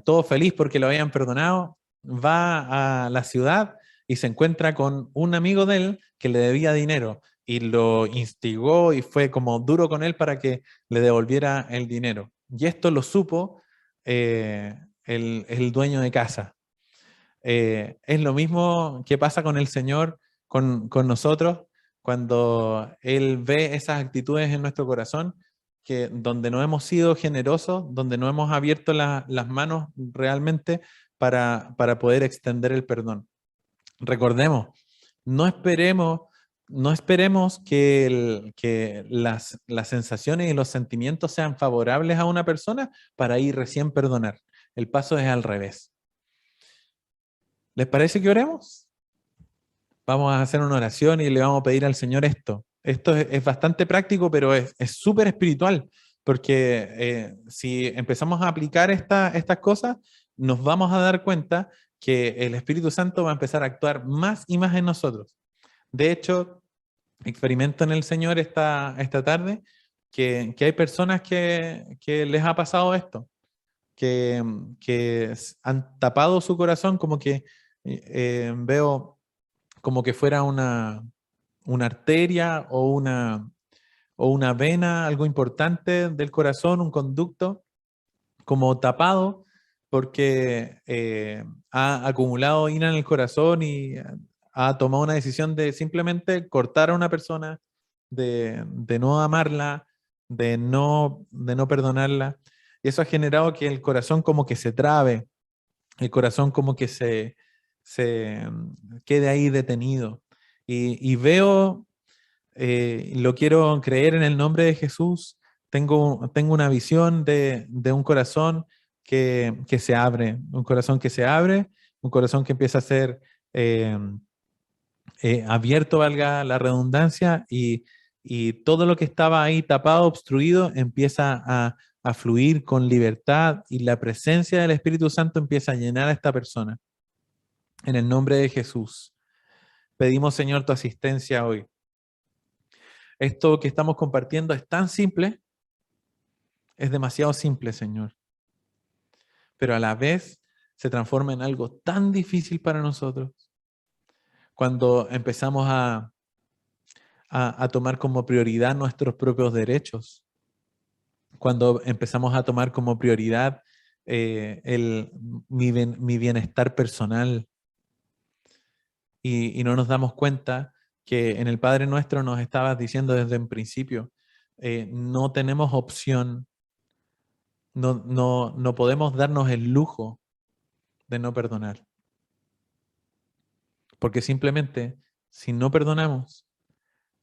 todo feliz porque lo habían perdonado, va a la ciudad y se encuentra con un amigo de él que le debía dinero y lo instigó y fue como duro con él para que le devolviera el dinero. Y esto lo supo el dueño de casa. Es lo mismo que pasa con el Señor, con nosotros, cuando Él ve esas actitudes en nuestro corazón, que donde no hemos sido generosos, donde no hemos abierto las manos realmente para poder extender el perdón. Recordemos, no esperemos, no esperemos que las sensaciones y los sentimientos sean favorables a una persona para ir recién perdonar. El paso es al revés. ¿Les parece que oremos? Vamos a hacer una oración y le vamos a pedir al Señor esto. Esto es bastante práctico, pero es súper espiritual, porque si empezamos a aplicar estas cosas, nos vamos a dar cuenta que el Espíritu Santo va a empezar a actuar más y más en nosotros. De hecho, experimento en el Señor esta tarde que hay personas que les ha pasado esto, que han tapado su corazón, como que veo como que fuera una arteria o una vena, algo importante del corazón, un conducto, como tapado porque ha acumulado ira en el corazón y ha tomado una decisión de simplemente cortar a una persona, de no amarla, de no perdonarla. Y eso ha generado que el corazón como que se trabe, el corazón como que se quede ahí detenido. Y veo, lo quiero creer en el nombre de Jesús. Tengo una visión de un corazón que se abre, un corazón que se abre, un corazón que empieza a ser abierto, valga la redundancia, y todo lo que estaba ahí tapado, obstruido, empieza a fluir con libertad y la presencia del Espíritu Santo empieza a llenar a esta persona. En el nombre de Jesús, pedimos, Señor, tu asistencia hoy. Esto que estamos compartiendo es tan simple, es demasiado simple, Señor, pero a la vez se transforma en algo tan difícil para nosotros cuando empezamos a tomar como prioridad nuestros propios derechos, cuando empezamos a tomar como prioridad mi bienestar personal y no nos damos cuenta que en el Padre Nuestro nos estabas diciendo desde el principio, no tenemos opción, no podemos darnos el lujo de no perdonar. Porque simplemente, si no perdonamos,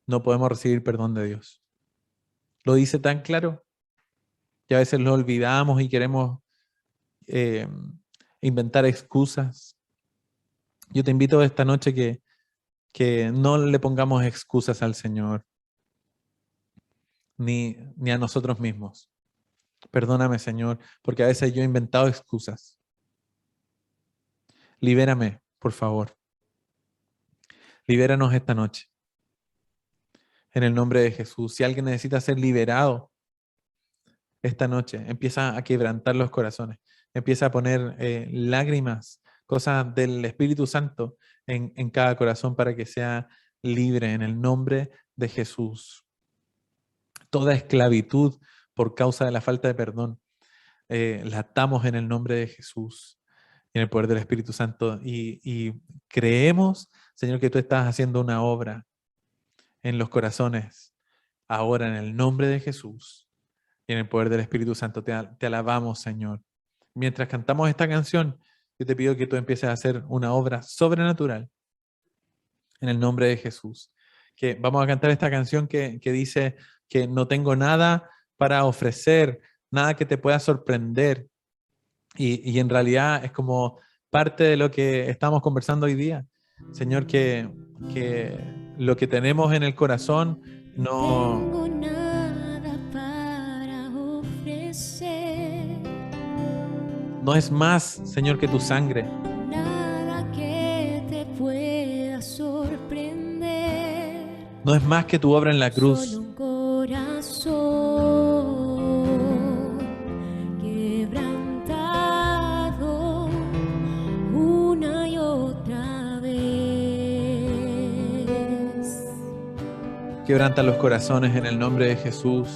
no podemos recibir perdón de Dios. Lo dice tan claro que a veces lo olvidamos y queremos inventar excusas. Yo te invito esta noche que no le pongamos excusas al Señor, ni a nosotros mismos. Perdóname, Señor, porque a veces yo he inventado excusas. Libérame, por favor. Libéranos esta noche. En el nombre de Jesús. Si alguien necesita ser liberado esta noche, empieza a quebrantar los corazones. Empieza a poner lágrimas, cosas del Espíritu Santo en cada corazón para que sea libre en el nombre de Jesús. Toda esclavitud por causa de la falta de perdón, la atamos en el nombre de Jesús, en el poder del Espíritu Santo. Y creemos, Señor, que tú estás haciendo una obra en los corazones, ahora en el nombre de Jesús y en el poder del Espíritu Santo. Te alabamos, Señor. Mientras cantamos esta canción, yo te pido que tú empieces a hacer una obra sobrenatural en el nombre de Jesús. Que vamos a cantar esta canción que dice que no tengo nada para ofrecer, nada que te pueda sorprender. Y en realidad es como parte de lo que estamos conversando hoy día. Señor, que lo que tenemos en el corazón no tengo nada para ofrecer, no es más, Señor, que tu sangre. nada que te pueda sorprender, No es más que tu obra en la cruz. solo un corazón quebrantado una y otra vez. Quebranta los corazones en el nombre de Jesús.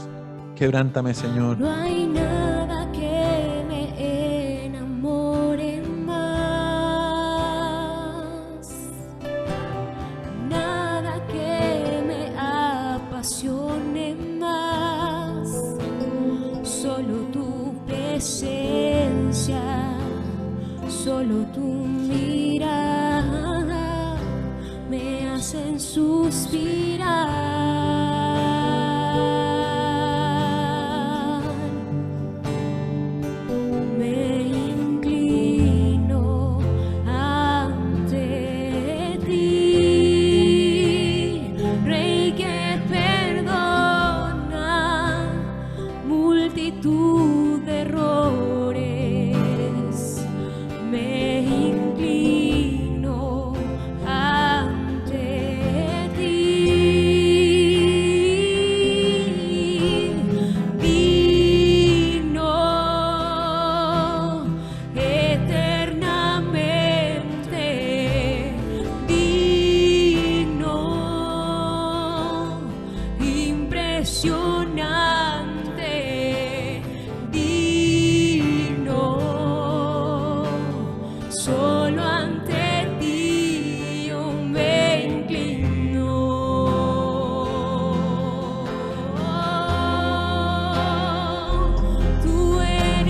Quebrántame, Señor. No hay nada que me enamore más, nada que me apasione más, solo tu presencia, solo tu mirada me hacen suspirar. Me inclino ante ti, Rey que perdona multitud de errores. Me inclino ante ti. Digno eternamente, digno, impresionante, digno, solo ante ti yo me inclino. Tú eres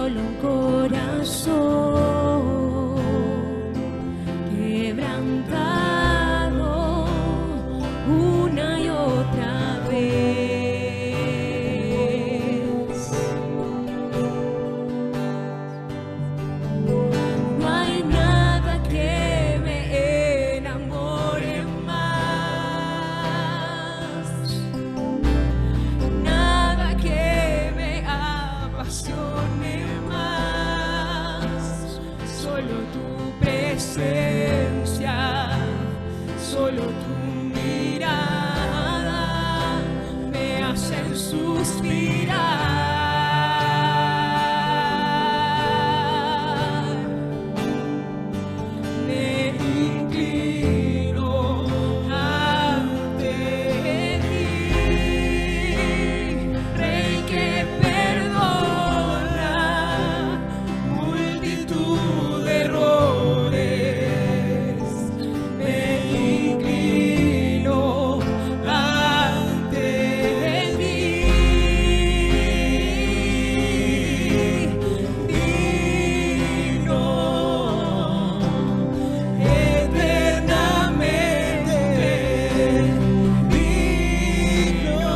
solo un corazón quebrantado una y otra vez. No hay nada que me enamore más, nada que me apasione más, solo tu presencia, solo tu mirada me hacen suspirar. Me inclino ante ti, Rey que perdona multitud de errores. Me inclino ante ti, digno, eternamente digno,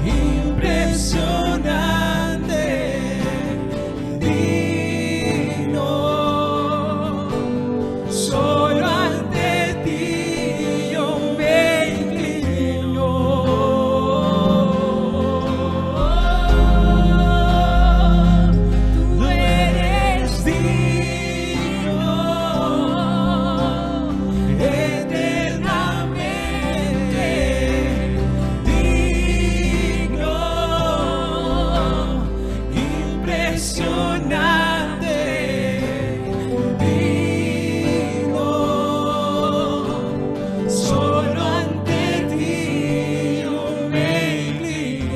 impresionante, digno, solo ante ti yo me inclino. Tú eres digno, eternamente digno, impresionante, digno, solo ante ti yo me inclino.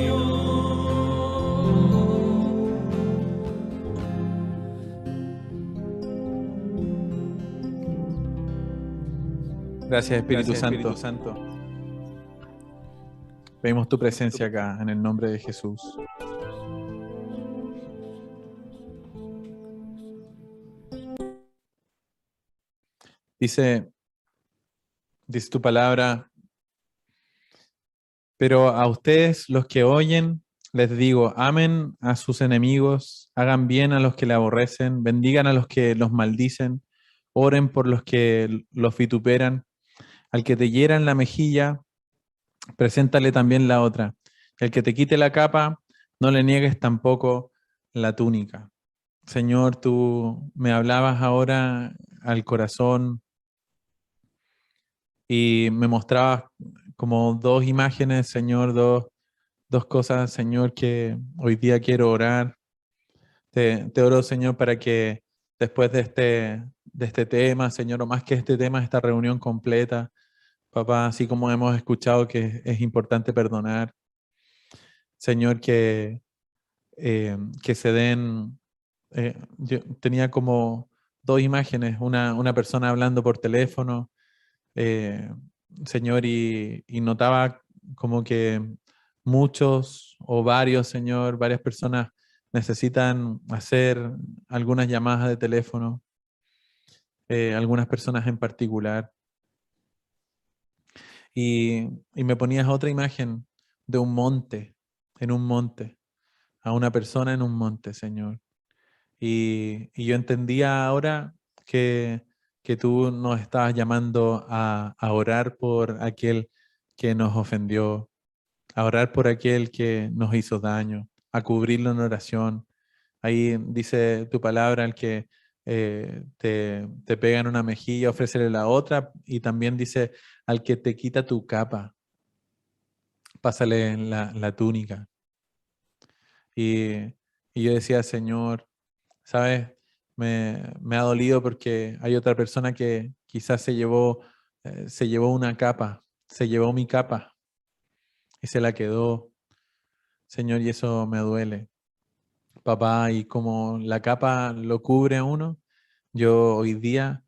Gracias, Espíritu Santo. Pedimos tu presencia acá, en el nombre de Jesús. Dice tu palabra, pero a ustedes, los que oyen, les digo, amen a sus enemigos, hagan bien a los que le aborrecen, bendigan a los que los maldicen, oren por los que los vituperan. Al que te hiera en la mejilla, preséntale también la otra. El que te quite la capa, no le niegues tampoco la túnica. Señor, tú me hablabas ahora al corazón y me mostrabas como dos imágenes, Señor, dos cosas, Señor, que hoy día quiero orar. Te oro, Señor, para que después de este tema, Señor, o más que este tema, esta reunión completa, Papá, así como hemos escuchado que es importante perdonar, Señor, que se den, yo tenía como dos imágenes, una persona hablando por teléfono, eh, Señor, y notaba como que muchos o varios, Señor, varias personas necesitan hacer algunas llamadas de teléfono, algunas personas en particular. Y me ponías otra imagen de un monte, en un monte, a una persona en un monte, Señor. Y yo entendía ahora que tú nos estabas llamando a orar por aquel que nos ofendió, a orar por aquel que nos hizo daño, a cubrirlo en oración. Ahí dice tu palabra, el que te pega en una mejilla, ofrécele la otra, y también dice, al que te quita tu capa, pásale la túnica. Y yo decía, Señor, ¿sabes? Me ha dolido porque hay otra persona que quizás se llevó una capa, se llevó mi capa y se la quedó, Señor, y eso me duele. Papá, y como la capa lo cubre a uno, yo hoy día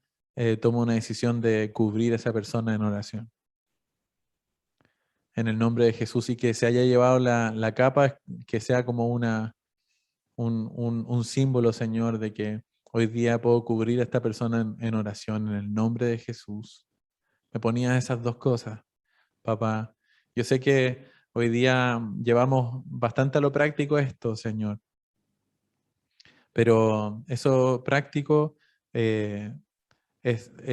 tomo una decisión de cubrir a esa persona en oración. En el nombre de Jesús, y que se haya llevado la capa, que sea como una un símbolo, Señor, de que hoy día puedo cubrir a esta persona en oración en el nombre de Jesús. Me ponías esas dos cosas, papá. Yo sé que hoy día llevamos bastante a lo práctico esto, Señor, pero eso práctico eh,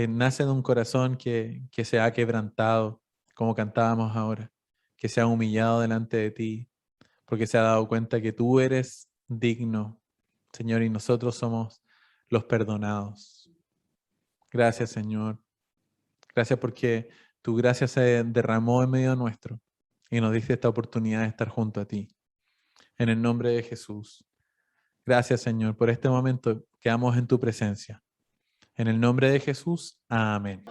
nace de un corazón que se ha quebrantado, como cantábamos ahora, que se ha humillado delante de ti, porque se ha dado cuenta que tú eres digno, Señor, y nosotros somos los perdonados. Gracias, Señor. Gracias porque tu gracia se derramó en medio nuestro y nos diste esta oportunidad de estar junto a ti. En el nombre de Jesús. Gracias, Señor, por este momento. Quedamos en tu presencia. En el nombre de Jesús. Amén.